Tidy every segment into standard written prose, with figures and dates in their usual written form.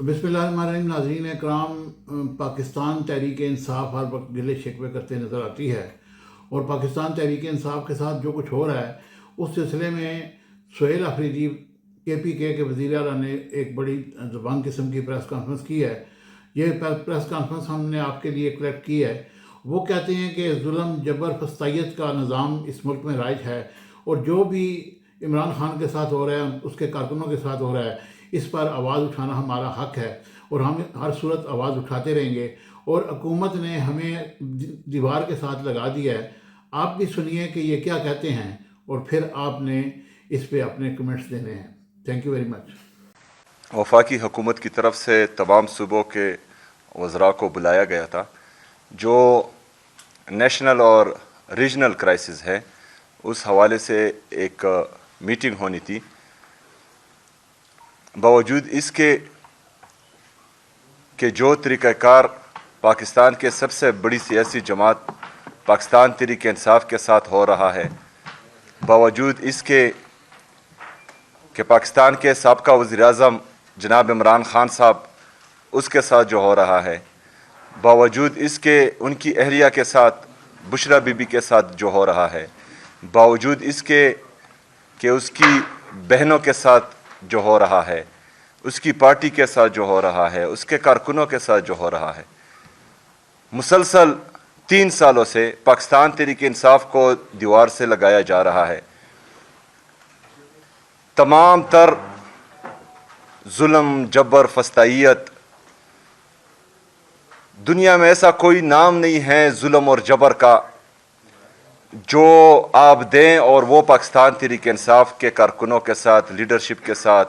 बिस्मिल्लाहिर्रहमानिर्रहीम। नाज़रीन इकराम, पाकिस्तान तहरीक इंसाफ हर वक्त गिले शिकवे करते नज़र आती है और पाकिस्तान तहरीक इंसाफ के साथ जो कुछ हो रहा है उस सिलसिले में सुहेल अफरीदी KPK के वज़ीर आला ने एक बड़ी ज़बान किस्म की प्रेस कॉन्फ्रेंस की है। ये प्रेस कॉन्फ्रेंस हमने आपके लिए कलेक्ट की है। वो कहते हैं कि जुल्म जबर फस्तायत का निज़ाम इस मुल्क में राइज है और जो भी इमरान खान के साथ हो रहा है, उसके कारकुनों के साथ हो रहा है, इस पर आवाज़ उठाना हमारा हक है और हम हर सूरत आवाज़ उठाते रहेंगे। और हुकूमत ने हमें दीवार के साथ लगा दिया है। आप भी सुनिए कि ये क्या कहते हैं और फिर आपने इस पे अपने कमेंट्स देने हैं। Thank you very much. वफाकी हुकूमत की तरफ से तमाम सूबों के वज़रा को बुलाया गया था। जो नेशनल और रीजनल क्राइसिस है उस हवाले से एक मीटिंग होनी थी। बावजूद इसके कि जो तरीक़ाकार पाकिस्तान के सबसे बड़ी सियासी जमात पाकिस्तान तहरीक इंसाफ के साथ हो रहा है, बावजूद इसके कि पाकिस्तान के साबका वज़ीर-ए-आज़म जनाब इमरान खान साहब उसके साथ जो हो रहा है, बावजूद इसके उनकी अहलिया के साथ बुशरा बीबी के साथ जो हो रहा है, बावजूद इसके कि उसकी बहनों के साथ जो हो रहा है, उसकी पार्टी के साथ जो हो रहा है, उसके कारकुनों के साथ जो हो रहा है, मुसलसल 3 सालों से पाकिस्तान तहरीक इंसाफ को दीवार से लगाया जा रहा है। तमाम तर जुल्म जबर फस्तायत, दुनिया में ऐसा कोई नाम नहीं है जुल्म और जबर का जो आप दें और वो पाकिस्तान तहरीक इंसाफ के कारकुनों के साथ, लीडरशिप के साथ,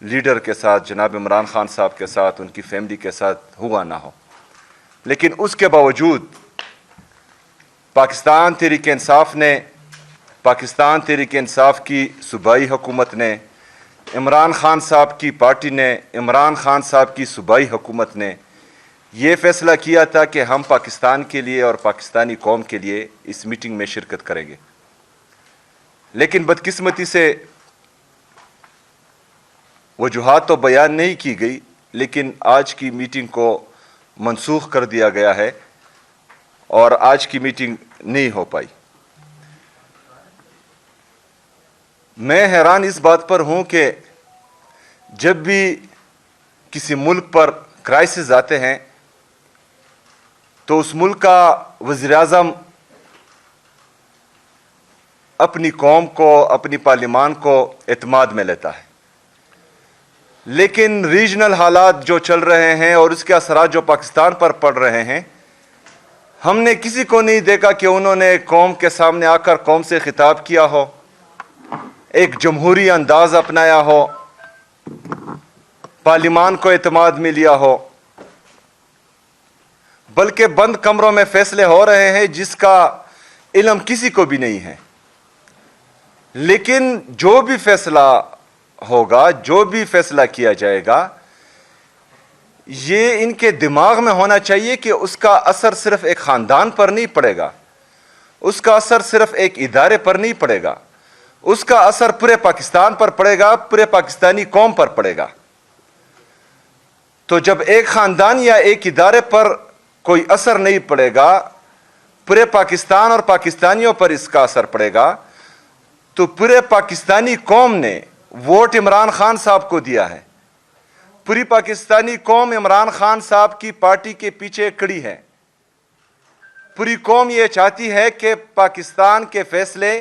लीडर के साथ, जनाब इमरान खान साहब के साथ, उनकी फैमिली के साथ हुआ ना हो। लेकिन उसके बावजूद पाकिस्तान तहरीक इंसाफ ने, पाकिस्तान तहरीक इंसाफ की सूबाई हुकूमत ने, इमरान खान साहब की पार्टी ने, इमरान खान साहब की सूबाई हुकूमत ने ये फ़ैसला किया था कि हम पाकिस्तान के लिए और पाकिस्तानी कौम के लिए इस मीटिंग में शिरकत करेंगे। लेकिन बदकिस्मती से वजूहात तो बयान नहीं की गई, लेकिन आज की मीटिंग को मनसूख कर दिया गया है और आज की मीटिंग नहीं हो पाई। मैं हैरान इस बात पर हूं कि जब भी किसी मुल्क पर क्राइसिस आते हैं तो उस मुल्क का वज़ीर-ए-आज़म अपनी कौम को, अपनी पार्लिमान को एतमाद में लेता है। लेकिन रीजनल हालात जो चल रहे हैं और उसके असरात जो पाकिस्तान पर पड़ रहे हैं, हमने किसी को नहीं देखा कि उन्होंने कौम के सामने आकर कौम से खिताब किया हो, एक जमहूरी अंदाज अपनाया हो, पार्लिमान को एतमाद में लिया हो, बल्कि बंद कमरों में फैसले हो रहे हैं जिसका इल्म किसी को भी नहीं है। लेकिन जो भी फैसला होगा, जो भी फैसला किया जाएगा, ये इनके दिमाग में होना चाहिए कि उसका असर सिर्फ एक ख़ानदान पर नहीं पड़ेगा, उसका असर सिर्फ एक इदारे पर नहीं पड़ेगा, उसका असर पूरे पाकिस्तान पर पड़ेगा, पूरे पाकिस्तानी कौम पर पड़ेगा। तो जब एक ख़ानदान या एक इदारे पर कोई असर नहीं पड़ेगा, पूरे पाकिस्तान और पाकिस्तानियों पर इसका असर पड़ेगा, तो पूरे पाकिस्तानी कौम ने वोट इमरान खान साहब को दिया है। पूरी पाकिस्तानी कौम इमरान खान साहब की पार्टी के पीछे खड़ी है। पूरी कौम ये चाहती है कि पाकिस्तान के फैसले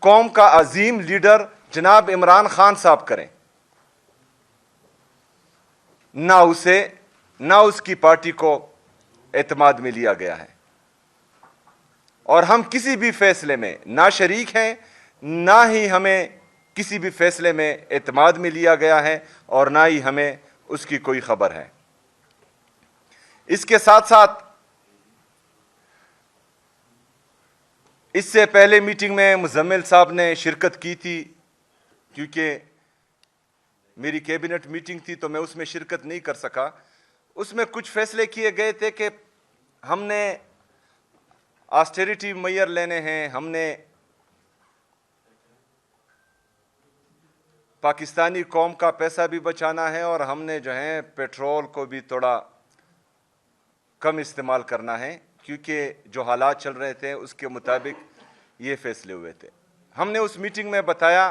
कौम का अजीम लीडर जनाब इमरान खान साहब करें, ना उसे, ना उसकी पार्टी को एतमाद में लिया गया है। और हम किसी भी फैसले में ना शरीक हैं, ना ही हमें किसी भी फैसले में एतमाद में लिया गया है और ना ही हमें उसकी कोई खबर है। इसके साथ साथ इससे पहले मीटिंग में मुजम्मिल साहब ने शिरकत की थी, क्योंकि मेरी कैबिनेट मीटिंग थी तो मैं उसमें शिरकत नहीं कर सका। उसमें कुछ फैसले किए गए थे कि हमने ऑस्टेरिटी मेजर लेने हैं, हमने पाकिस्तानी कौम का पैसा भी बचाना है और हमने जो है पेट्रोल को भी थोड़ा कम इस्तेमाल करना है, क्योंकि जो हालात चल रहे थे उसके मुताबिक ये फैसले हुए थे। हमने उस मीटिंग में बताया,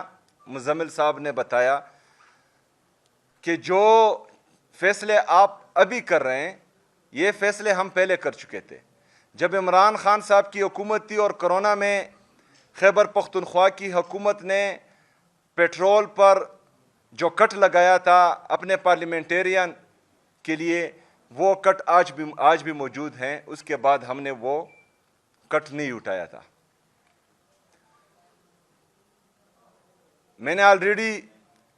मुज़म्मिल साहब ने बताया कि जो फैसले आप अभी कर रहे हैं ये फैसले हम पहले कर चुके थे। जब इमरान खान साहब की हुकूमत थी और कोरोना में खैबर पख्तूनख्वा की हुकूमत ने पेट्रोल पर जो कट लगाया था अपने पार्लियामेंटेरियन के लिए, वो कट आज भी मौजूद हैं। उसके बाद हमने वो कट नहीं उठाया था। मैंने ऑलरेडी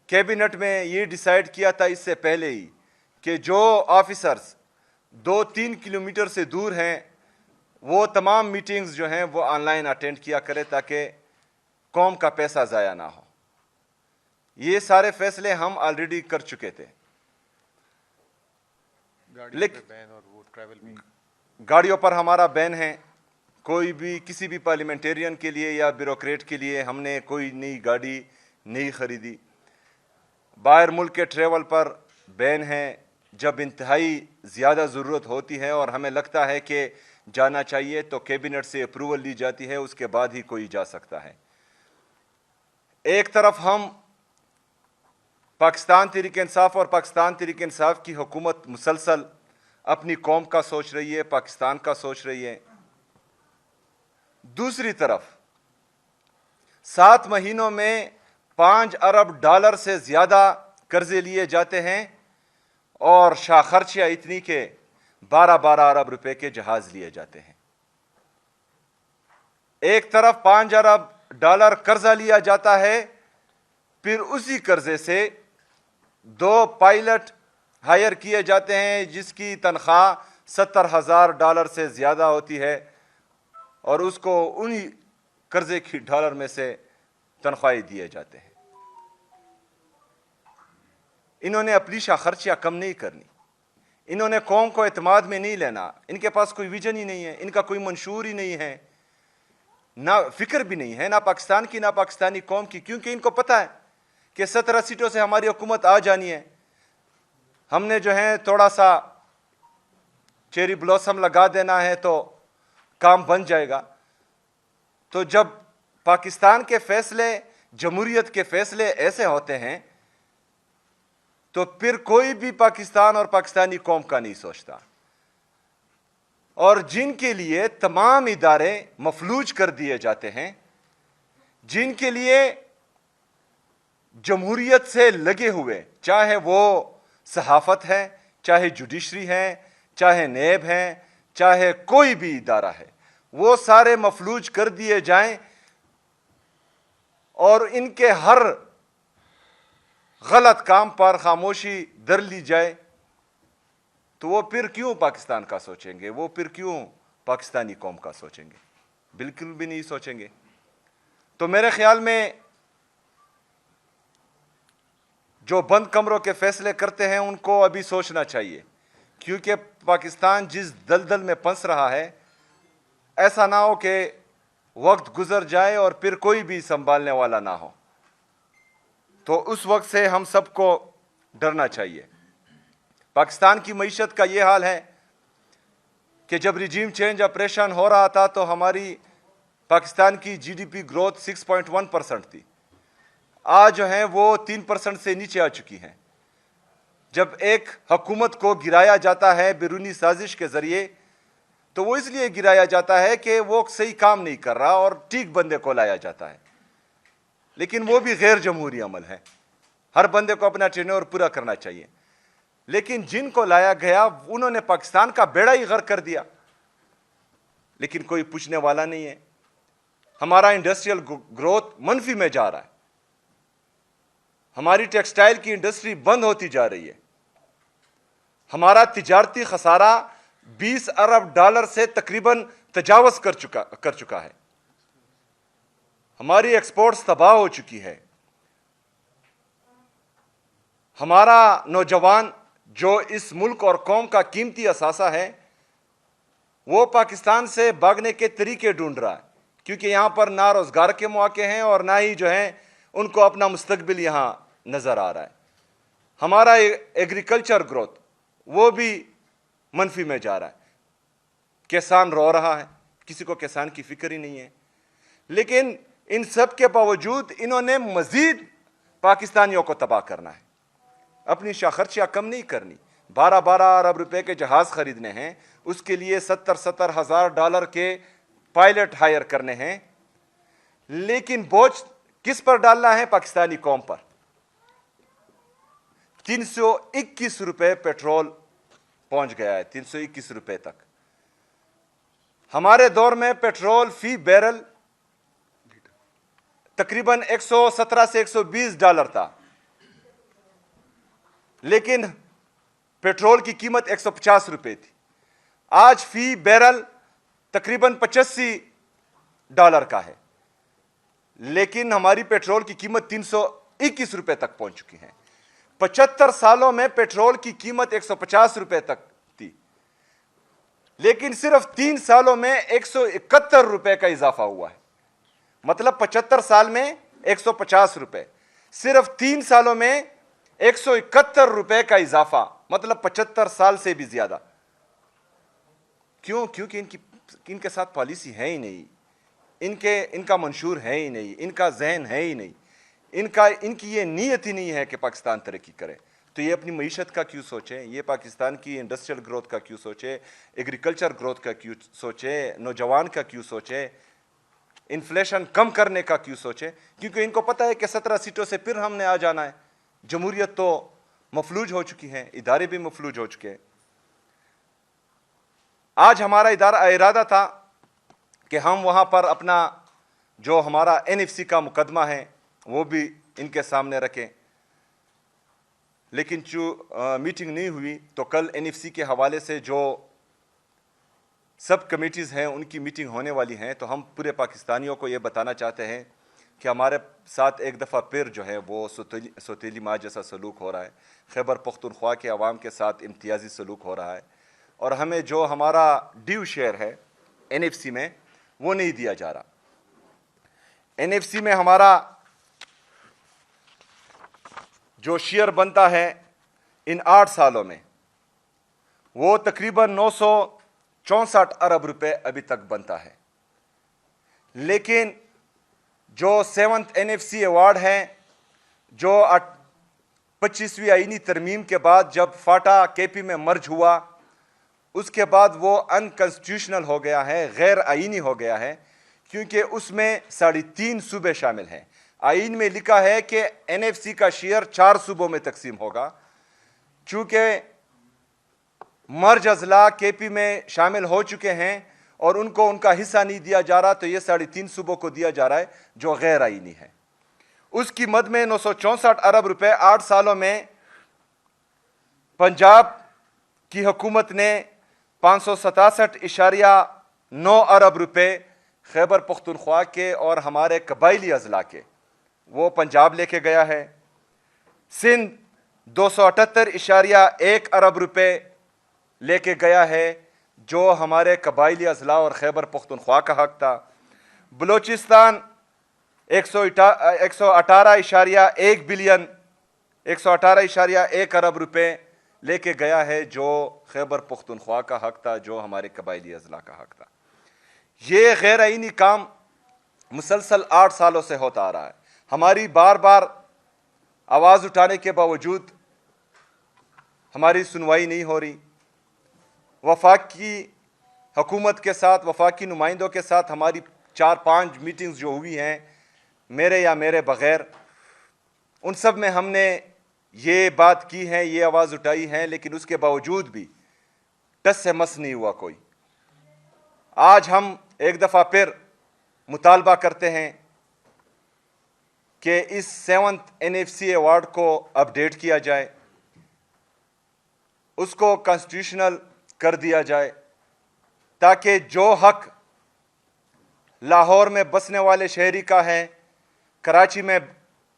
कैबिनेट में ये डिसाइड किया था इससे पहले ही कि जो ऑफिसर्स 2-3 किलोमीटर से दूर हैं वो तमाम मीटिंग्स जो हैं वो ऑनलाइन अटेंड किया करें ताकि कौम का पैसा ज़ाया ना हो। ये सारे फैसले हम ऑलरेडी कर चुके थे। गाड़ियों पर हमारा बैन है। कोई भी किसी भी पार्लियामेंटेरियन के लिए या ब्यूरोक्रेट के लिए हमने कोई नई गाड़ी नहीं खरीदी। बाहर मुल्क के ट्रेवल पर बैन है। जब इंतहाई ज़्यादा ज़रूरत होती है और हमें लगता है कि जाना चाहिए तो कैबिनेट से अप्रूवल ली जाती है, उसके बाद ही कोई जा सकता है। एक तरफ हम पाकिस्तान तहरीक इंसाफ और पाकिस्तान तहरीक इंसाफ की हुकूमत मुसलसल अपनी कौम का सोच रही है, पाकिस्तान का सोच रही है। दूसरी तरफ 7 महीनों में 5 अरब डॉलर से ज़्यादा कर्जे लिए जाते हैं और शाखर्चियाँ इतनी के 12-12 अरब रुपए के जहाज लिए जाते हैं। एक तरफ 5 अरब डॉलर कर्जा लिया जाता है, फिर उसी कर्जे से 2 पायलट हायर किए जाते हैं जिसकी तनख्वाह $70,000 से ज़्यादा होती है और उसको उन्हीं कर्जे की डॉलर में से तनख्वाहें दिए जाते हैं। इन्होंने अपनी शाखर्चियाँ कम नहीं करनी, इन्होंने कौम को एतमाद में नहीं लेना। इनके पास कोई विजन ही नहीं है, इनका कोई मंशूर ही नहीं है, ना फिक्र भी नहीं है, ना पाकिस्तान की ना पाकिस्तानी कौम की, क्योंकि इनको पता है कि 17 सीटों से हमारी हुकूमत आ जानी है। हमने जो है थोड़ा सा चेरी ब्लॉसम लगा देना है तो काम बन जाएगा। तो जब पाकिस्तान के फैसले, जमहूरियत के फैसले ऐसे होते हैं तो फिर कोई भी पाकिस्तान और पाकिस्तानी कौम का नहीं सोचता। और जिनके लिए तमाम इदारे मफलूज कर दिए जाते हैं, जिनके लिए जमहूरियत से लगे हुए, चाहे वो सहाफत है, चाहे जुडिशरी है, चाहे नेब है, चाहे कोई भी इदारा है, वो सारे मफलूज कर दिए जाएं और इनके हर गलत काम पर खामोशी दर ली जाए, तो वो फिर क्यों पाकिस्तान का सोचेंगे? वो फिर क्यों पाकिस्तानी कौम का सोचेंगे? बिल्कुल भी नहीं सोचेंगे। तो मेरे ख्याल में जो बंद कमरों के फैसले करते हैं उनको अभी सोचना चाहिए, क्योंकि पाकिस्तान जिस दलदल में फंस रहा है, ऐसा ना हो कि वक्त गुजर जाए और फिर कोई भी संभालने वाला ना हो। तो उस वक्त से हम सबको डरना चाहिए। पाकिस्तान की मईशत का ये हाल है कि जब रिजीम चेंज ऑपरेशन हो रहा था तो हमारी पाकिस्तान की जीडीपी ग्रोथ 6.1% थी। आज जो है वो 3% से नीचे आ चुकी हैं। जब एक हुकूमत को गिराया जाता है बैरूनी साजिश के ज़रिए, तो वो इसलिए गिराया जाता है कि वो सही काम नहीं कर रहा और ठीक बंदे को लाया जाता है, लेकिन वो भी गैर जमहूरी अमल है। हर बंदे को अपना टेन्योर पूरा करना चाहिए, लेकिन जिनको लाया गया उन्होंने पाकिस्तान का बेड़ा ही गर्क कर दिया, लेकिन कोई पूछने वाला नहीं है। हमारा इंडस्ट्रियल ग्रोथ मनफी में जा रहा है, हमारी टेक्सटाइल की इंडस्ट्री बंद होती जा रही है, हमारा तिजारती खसारा 20 अरब डॉलर से तकरीबन तजावज़ कर चुका है, हमारी एक्सपोर्ट्स तबाह हो चुकी है। हमारा नौजवान जो इस मुल्क और कौम का कीमती असासा है, वो पाकिस्तान से भागने के तरीके ढूंढ रहा है, क्योंकि यहाँ पर ना रोज़गार के मौके हैं और ना ही जो है उनको अपना मुस्तकबिल यहाँ नज़र आ रहा है। हमारा एग्रीकल्चर ग्रोथ वो भी मनफी में जा रहा है। किसान रो रहा है, किसी को किसान की फिक्र ही नहीं है। लेकिन इन सब के बावजूद इन्होंने मजीद पाकिस्तानियों को तबाह करना है, अपनी खर्चियाँ कम नहीं करनी। 12-12 अरब रुपए के जहाज़ खरीदने हैं, उसके लिए 70-70 हज़ार डॉलर के पायलट हायर करने हैं। लेकिन बोझ किस पर डालना है? पाकिस्तानी कौम पर। 321 रुपए पेट्रोल पहुंच गया है, 321 रुपए तक। हमारे दौर में पेट्रोल फी बैरल तकरीबन 117 से 120 डॉलर था, लेकिन पेट्रोल की कीमत 150 रुपए थी। आज फी बैरल तकरीबन 85 डॉलर का है, लेकिन हमारी पेट्रोल की कीमत 321 रुपए तक पहुंच चुकी है। 75 सालों में पेट्रोल की कीमत 150 रुपए तक थी, लेकिन सिर्फ 3 सालों में 171 रुपए का इजाफा हुआ है। मतलब 75 साल में 150 रुपए, सिर्फ 3 सालों में 171 रुपए का इजाफा, मतलब 75 साल से भी ज्यादा। क्यों? क्योंकि इनके साथ पॉलिसी है ही नहीं, इनका मंशूर है ही नहीं, इनका जहन है ही नहीं, इनकी ये नीयत ही नहीं है कि पाकिस्तान तरक्की करे। तो ये अपनी मईशत का क्यों सोचे? ये पाकिस्तान की इंडस्ट्रियल ग्रोथ का क्यों सोचे? एग्रीकल्चर ग्रोथ का क्यों सोचे? नौजवान का क्यों सोचे? इन्फ्लेशन कम करने का क्यों सोचे? क्योंकि इनको पता है कि 17 सीटों से फिर हमने आ जाना है। जमहूरियत तो मफलूज हो चुकी है, इदारे भी मफलूज हो चुके हैं। आज हमारा इरादा था कि हम वहां पर अपना जो हमारा NFC का मुकदमा है वो भी इनके सामने रखें, लेकिन जो मीटिंग नहीं हुई, तो कल NFC के हवाले से जो सब कमेटीज़ हैं उनकी मीटिंग होने वाली हैं। तो हम पूरे पाकिस्तानियों को ये बताना चाहते हैं कि हमारे साथ एक दफ़ा फिर जो है वो सौतेली माँ जैसा सलूक हो रहा है। खैबर पख्तूनख्वा के अवाम के साथ इम्तियाजी सलूक हो रहा है, और हमें जो हमारा ड्यू शेयर है NFC में वो नहीं दिया जा रहा। NFC में हमारा जो शेयर बनता है इन 8 सालों में वो तकरीबन 964 अरब रुपए अभी तक बनता है। लेकिन जो 7th NFC अवार्ड है, जो 25वीं आईनी तरमीम के बाद जब फाटा KP में मर्ज हुआ, उसके बाद वो अनकॉन्स्टिट्यूशनल हो गया है, गैर आईनी हो गया है, क्योंकि उसमें 3.5 सूबे शामिल हैं। आईन में लिखा है कि NFC का शेयर 4 सूबों में तकसीम होगा। चूंकि मर्ज अजला KP में शामिल हो चुके हैं और उनको उनका हिस्सा नहीं दिया जा रहा, तो ये 3.5 सूबों को दिया जा रहा है जो गैर आईनी है। उसकी मद में 964 अरब रुपए 8 सालों में पंजाब की हुकूमत ने 567.9 अरब रुपए खैबर पख्तूनख्वा के और हमारे कबायली अजला के वो पंजाब लेके गया है। सिंध 278.1 अरब रुपए लेके गया है, जो हमारे कबायली अजला और खैबर पख्तूनख्वा का हक था। बलूचिस्तान 118.1 बिलियन 118.1 अरब रुपए लेके गया है, जो खैबर पख्तूनख्वा का हक था, जो हमारे कबायली अजला का हक था। ये गैर आईनी काम मुसलसल 8 सालों से होता आ रहा है। हमारी बार बार आवाज़ उठाने के बावजूद हमारी सुनवाई नहीं हो रही। वफाकी हुकूमत के साथ, वफाकी नुमाइंदों के साथ हमारी 4-5 मीटिंग्स जो हुई हैं, मेरे या मेरे बग़ैर, उन सब में हमने ये बात की है, ये आवाज़ उठाई है, लेकिन उसके बावजूद भी टस से मस नहीं हुआ कोई। आज हम एक दफ़ा फिर मुतालबा करते हैं कि इस 7th NFC अवार्ड को अपडेट किया जाए, उसको कॉन्स्टिट्यूशनल कर दिया जाए, ताकि जो हक लाहौर में बसने वाले शहरी का है, कराची में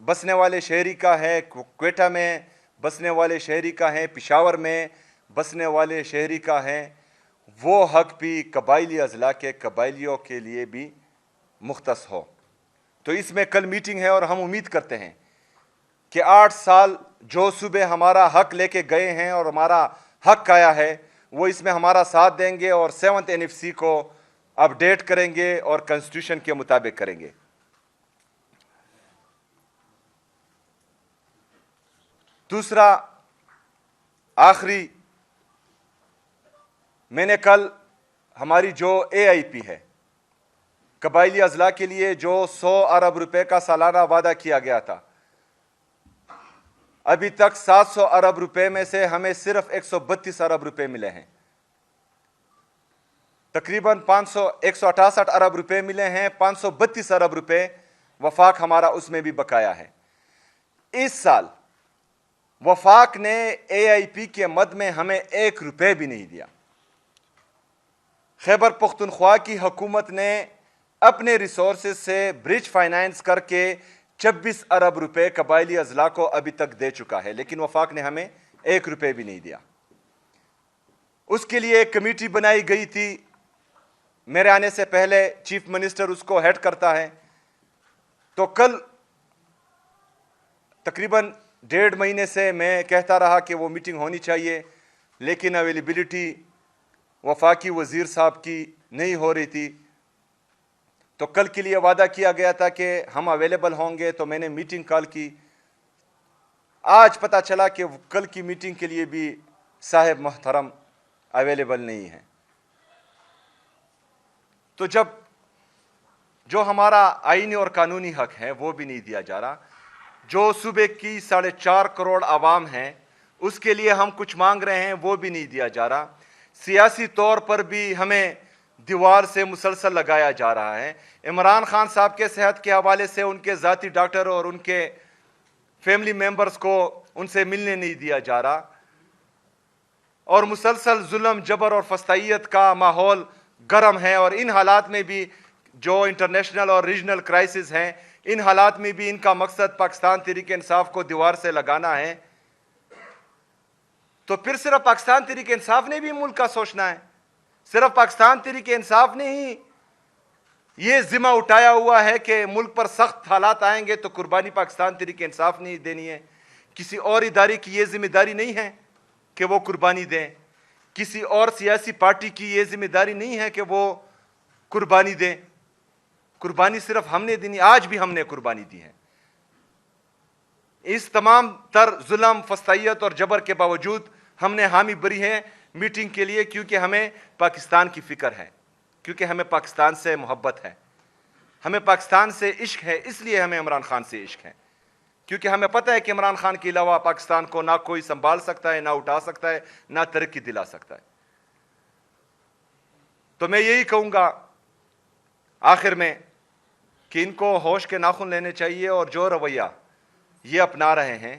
बसने वाले शहरी का है, क्वेटा में बसने वाले शहरी का है, पेशावर में बसने वाले शहरी का है, वो हक भी कबायली अजला के कबायलियों के लिए भी मुख्तस हो। तो इसमें कल मीटिंग है और हम उम्मीद करते हैं کہ 8 سال جو صوبے ہمارا حق لے کے گئے ہیں اور ہمارا حق آیا ہے وہ اس میں ہمارا ساتھ دیں گے اور 7th NFC کو اپڈیٹ کریں گے اور کنسٹیٹیوشن کے مطابق کریں گے. دوسرا آخری، میں نے کل ہماری جو AIP ہے قبائلی اضلاع کے لیے جو 100 ارب روپے کا سالانہ وعدہ کیا گیا تھا، ابھی تک 700 ارب روپے میں سے ہمیں صرف 132 ارب روپے ملے ہیں. تقریباً 168 ارب روپے ملے ہیں. 532 ارب روپے وفاق ہمارا اس میں بھی بقایا ہے. اس سال وفاق نے AIP کے مد میں ہمیں 1 روپے بھی نہیں دیا. خیبر پختونخوا کی حکومت نے اپنے ریسورسز سے برج فائنانس کر کے 26 ارب روپے قبائلی اضلاع کو ابھی تک دے چکا ہے، لیکن وفاق نے ہمیں 1 روپے بھی نہیں دیا. اس کے لیے ایک کمیٹی بنائی گئی تھی، میرے آنے سے پہلے چیف منسٹر اس کو ہیڈ کرتا ہے. تو کل تقریباً 1.5 مہینے سے میں کہتا رہا کہ وہ میٹنگ ہونی چاہیے، لیکن اویلیبلٹی وفاقی وزیر صاحب کی نہیں ہو رہی تھی. تو کل کے لیے وعدہ کیا گیا تھا کہ ہم اویلیبل ہوں گے، تو میں نے میٹنگ کال کی. آج پتہ چلا کہ کل کی میٹنگ کے لیے بھی صاحب محترم اویلیبل نہیں ہیں. تو جب جو ہمارا آئینی اور قانونی حق ہے وہ بھی نہیں دیا جا رہا، جو صوبے کی 4.5 کروڑ عوام ہیں اس کے لیے ہم کچھ مانگ رہے ہیں وہ بھی نہیں دیا جا رہا. سیاسی طور پر بھی ہمیں دیوار سے مسلسل لگایا جا رہا ہے. عمران خان صاحب کے صحت کے حوالے سے ان کے ذاتی ڈاکٹر اور ان کے فیملی ممبرز کو ان سے ملنے نہیں دیا جا رہا، اور مسلسل ظلم، جبر اور فسطائیت کا ماحول گرم ہے. اور ان حالات میں بھی جو انٹرنیشنل اور ریجنل کرائسس ہیں، ان حالات میں بھی ان کا مقصد پاکستان تحریک انصاف کو دیوار سے لگانا ہے. تو پھر صرف پاکستان تحریک انصاف نے بھی ملک کا سوچنا ہے؟ صرف پاکستان تحریک انصاف نے ہی یہ ذمہ اٹھایا ہوا ہے کہ ملک پر سخت حالات آئیں گے تو قربانی پاکستان تحریک انصاف نے ہی دینی ہے؟ کسی اور ادارے کی یہ ذمہ داری نہیں ہے کہ وہ قربانی دیں. کسی اور سیاسی پارٹی کی یہ ذمہ داری نہیں ہے کہ وہ قربانی دیں. قربانی صرف ہم نے دینی. آج بھی ہم نے قربانی دی ہے. اس تمام تر ظلم، فسطائیت اور جبر کے باوجود ہم نے حامی بری ہیں میٹنگ کے لیے، کیونکہ ہمیں پاکستان کی فکر ہے، کیونکہ ہمیں پاکستان سے محبت ہے، ہمیں پاکستان سے عشق ہے. اس لیے ہمیں عمران خان سے عشق ہے، کیونکہ ہمیں پتہ ہے کہ عمران خان کے علاوہ پاکستان کو نہ کوئی سنبھال سکتا ہے، نہ اٹھا سکتا ہے، نہ ترقی دلا سکتا ہے. تو میں یہی کہوں گا آخر میں کہ ان کو ہوش کے ناخن لینے چاہیے، اور جو رویہ یہ اپنا رہے ہیں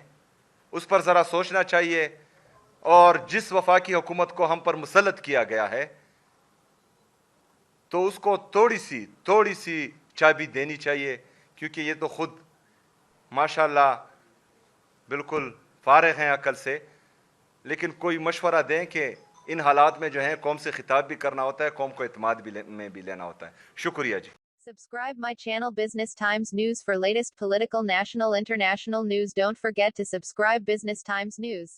اس پر ذرا سوچنا چاہیے. اور جس وفاقی حکومت کو ہم پر مسلط کیا گیا ہے تو اس کو تھوڑی سی چابی دینی چاہیے، کیونکہ یہ تو خود ماشاءاللہ بالکل فارغ ہیں عقل سے. لیکن کوئی مشورہ دیں کہ ان حالات میں جو ہیں قوم سے خطاب بھی کرنا ہوتا ہے، قوم کو اعتماد میں بھی لینا ہوتا ہے. شکریہ جی. Subscribe my channel Business Times News for latest political, national, international news. Don't forget to subscribe Business Times News.